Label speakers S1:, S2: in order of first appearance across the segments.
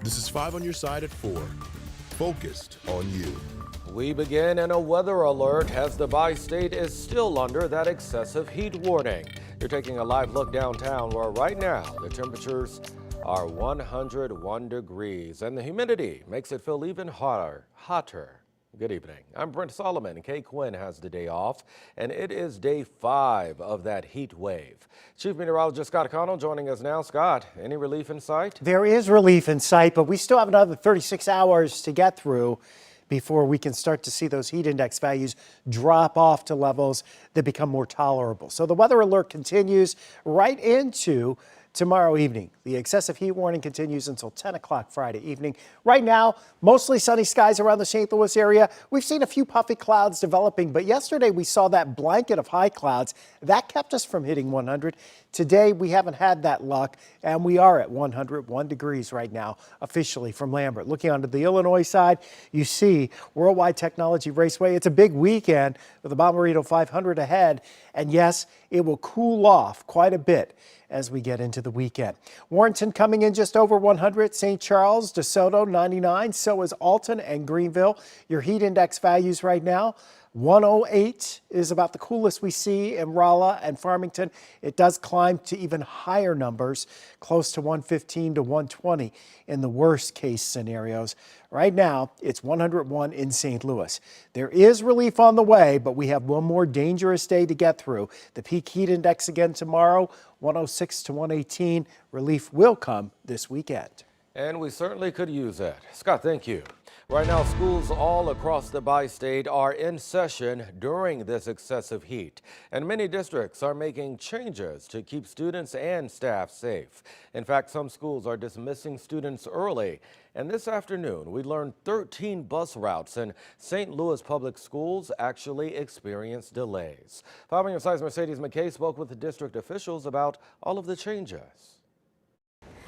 S1: This is 5 on your side at 4. Focused on you.
S2: We begin in a weather alert as the bi-state is still under that excessive heat warning. You're taking a live look downtown where right now the temperatures are 101 degrees and the humidity makes it feel even hotter. Good evening. I'm Brent Solomon. Kay Quinn has the day off, and it is day 5 of that heat wave. Chief Meteorologist Scott Connell joining us now. Scott, any relief in sight?
S3: There is relief in sight, but we still have another 36 hours to get through before we can start to see those heat index values drop off to levels that become more tolerable. So the weather alert continues right into tomorrow evening. The excessive heat warning continues until 10 o'clock Friday evening. Right now, mostly sunny skies around the St. Louis area. We've seen a few puffy clouds developing, but yesterday we saw that blanket of high clouds. That kept us from hitting 100. Today, we haven't had that luck, and we are at 101 degrees right now, officially from Lambert. Looking onto the Illinois side, you see Worldwide Technology Raceway. It's a big weekend with the Bommarito 500 ahead, and yes, it will cool off quite a bit as we get into the weekend. Warrenton coming in just over 100. St. Charles, DeSoto 99. So is Alton and Greenville. Your heat index values right now, 108 is about the coolest we see in Rolla and Farmington. It does climb to even higher numbers, close to 115 to 120 in the worst case scenarios. Right now, it's 101 in St. Louis. There is relief on the way, but we have one more dangerous day to get through. The peak heat index again tomorrow, 106 to 118. Relief will come this weekend.
S2: And we certainly could use that. Scott, thank you. Right now, schools all across the bi-state are in session during this excessive heat, and many districts are making changes to keep students and staff safe. In fact, some schools are dismissing students early, and this afternoon we learned 13 bus routes in St. Louis public schools actually experienced delays. 5 on your side's Mercedes McKay spoke with the district officials about all of the changes.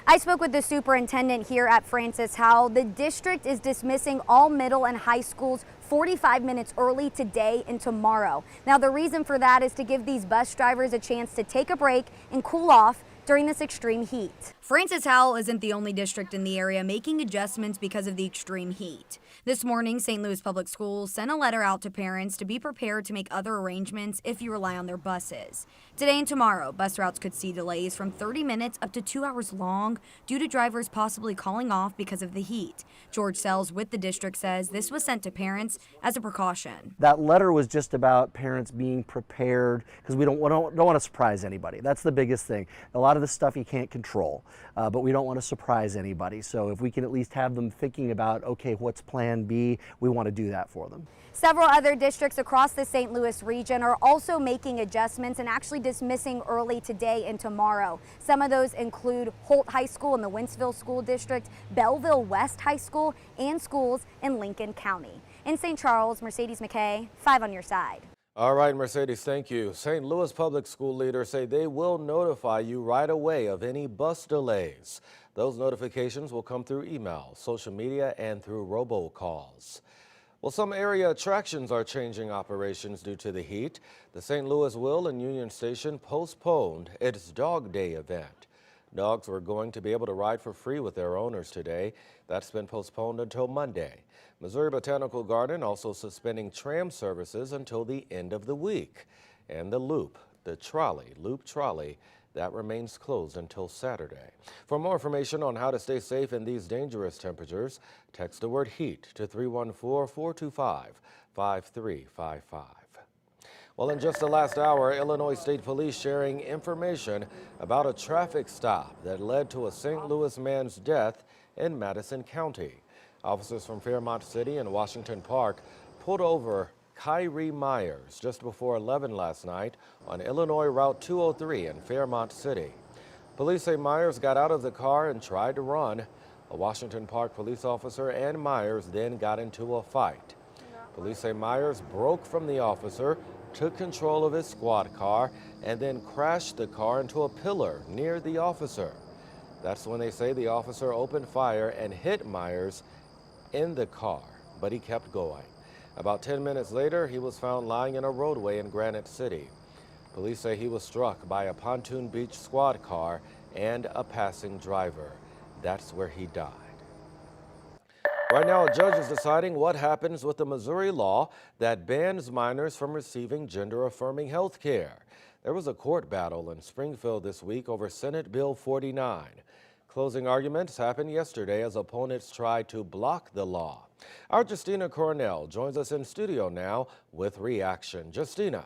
S4: I spoke with the superintendent here at Francis Howell. The district is dismissing all middle and high schools 45 minutes early today and tomorrow. Now, the reason for that is to give these bus drivers a chance to take a break and cool off during this extreme heat. Francis Howell isn't the only district in the area making adjustments because of the extreme heat. This morning, St. Louis Public Schools sent a letter out to parents to be prepared to make other arrangements if you rely on their buses. Today and tomorrow, bus routes could see delays from 30 minutes up to 2 hours long due to drivers possibly calling off because of the heat. George Sells with the district says this was sent to parents as a precaution.
S5: That letter was just about parents being prepared because we don't want to surprise anybody. That's the biggest thing. A lot of this stuff you can't control, but we don't want to surprise anybody. So if we can at least have them thinking about, okay, what's plan B, we want to do that for them.
S4: Several other districts across the St. Louis region are also making adjustments and actually dismissing early today and tomorrow. Some of those include Holt High School in the Wentzville School District, Belleville West High School, and schools in Lincoln County. In St. Charles, Mercedes McKay, 5 on your side.
S2: All right, Mercedes, thank you. St. Louis public school leaders say they will notify you right away of any bus delays. Those notifications will come through email, social media, and through robocalls. Well, some area attractions are changing operations due to the heat. The St. Louis Will and Union Station postponed its Dog Day event. Dogs were going to be able to ride for free with their owners today. That's been postponed until Monday. Missouri Botanical Garden also suspending tram services until the end of the week. And the Loop Trolley, that remains closed until Saturday. For more information on how to stay safe in these dangerous temperatures, text the word HEAT to 314-425-5355. Well, in just the last hour, Illinois State Police sharing information about a traffic stop that led to a St. Louis man's death in Madison County. Officers from Fairmont City and Washington Park pulled over Kyrie Myers just before 11 last night on Illinois Route 203 in Fairmont City. Police say Myers got out of the car and tried to run. A Washington Park police officer and Myers then got into a fight. Police say Myers broke from the officer, took control of his squad car, and then crashed the car into a pillar near the officer. That's when they say the officer opened fire and hit Myers in the car, but he kept going. About 10 minutes later, he was found lying in a roadway in Granite City. Police say he was struck by a Pontoon Beach squad car and a passing driver. That's where he died. Right now, a judge is deciding what happens with the Missouri law that bans minors from receiving gender-affirming health care. There was a court battle in Springfield this week over Senate Bill 49. Closing arguments happened yesterday as opponents tried to block the law. Our Justina Coronel joins us in studio now with reaction. Justina.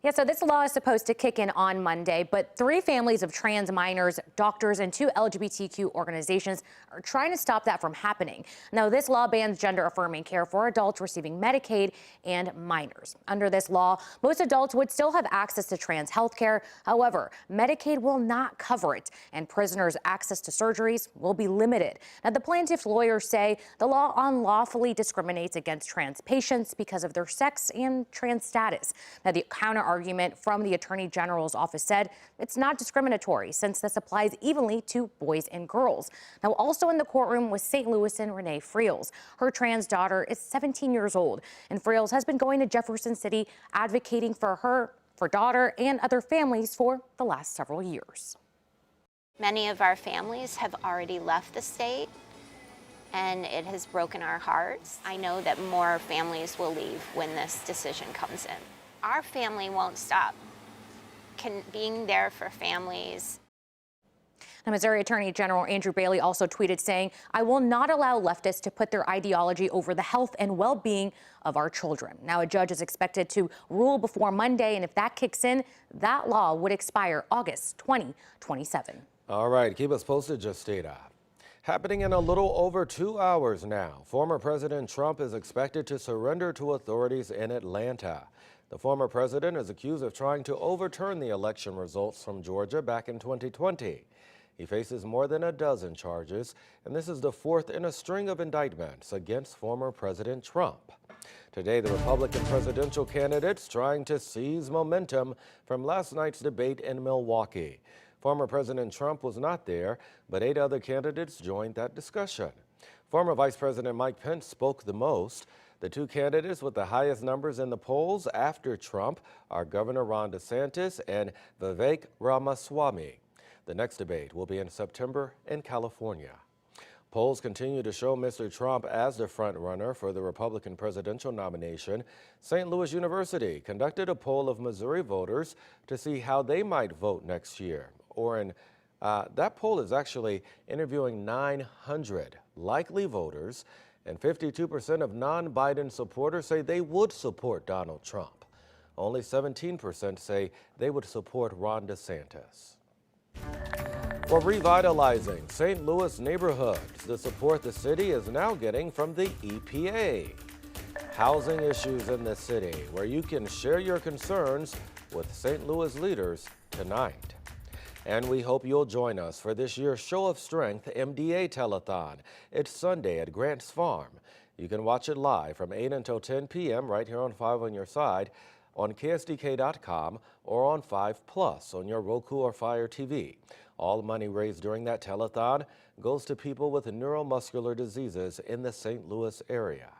S6: Yeah, so this law is supposed to kick in on Monday, but 3 families of trans minors, doctors, and 2 LGBTQ organizations are trying to stop that from happening. Now, this law bans gender-affirming care for adults receiving Medicaid and minors. Under this law, most adults would still have access to trans health care. However, Medicaid will not cover it, and prisoners' access to surgeries will be limited. Now, the plaintiff's lawyers say the law unlawfully discriminates against trans patients because of their sex and trans status. Now, the counter argument from the Attorney General's office said it's not discriminatory since this applies evenly to boys and girls. Now, also in the courtroom was St. Louisan Renee Friels. Her trans daughter is 17 years old, and Friels has been going to Jefferson City advocating for her, for daughter, and other families for the last several years.
S7: Many of our families have already left the state, and it has broken our hearts. I know that more families will leave when this decision comes in. Our family won't stop being there for families.
S6: Now, Missouri Attorney General Andrew Bailey also tweeted saying, "I will not allow leftists to put their ideology over the health and well-being of our children." Now, a judge is expected to rule before Monday, and if that kicks in, that law would expire August 2027.
S2: All right, keep us posted, Justina. Happening in a little over 2 hours now, former President Trump is expected to surrender to authorities in Atlanta. The former president is accused of trying to overturn the election results from Georgia back in 2020. He faces more than a dozen charges, and this is the 4th in a string of indictments against former President Trump. Today, the Republican presidential candidates trying to seize momentum from last night's debate in Milwaukee. Former President Trump was not there, but 8 other candidates joined that discussion. Former Vice President Mike Pence spoke the most. The 2 candidates with the highest numbers in the polls after Trump are Governor Ron DeSantis and Vivek Ramaswamy. The next debate will be in September in California. Polls continue to show Mr. Trump as the front runner for the Republican presidential nomination. St. Louis University conducted a poll of Missouri voters to see how they might vote next year. That poll is actually interviewing 900 likely voters, and 52% of non-Biden supporters say they would support Donald Trump. Only 17% say they would support Ron DeSantis. For revitalizing St. Louis neighborhoods, the support the city is now getting from the EPA. Housing issues in the city, where you can share your concerns with St. Louis leaders tonight. And we hope you'll join us for this year's Show of Strength MDA Telethon. It's Sunday at Grants Farm. You can watch it live from 8 until 10 p.m. right here on 5 on your side, on KSDK.com, or on 5 Plus on your Roku or Fire TV. All money raised during that telethon goes to people with neuromuscular diseases in the St. Louis area.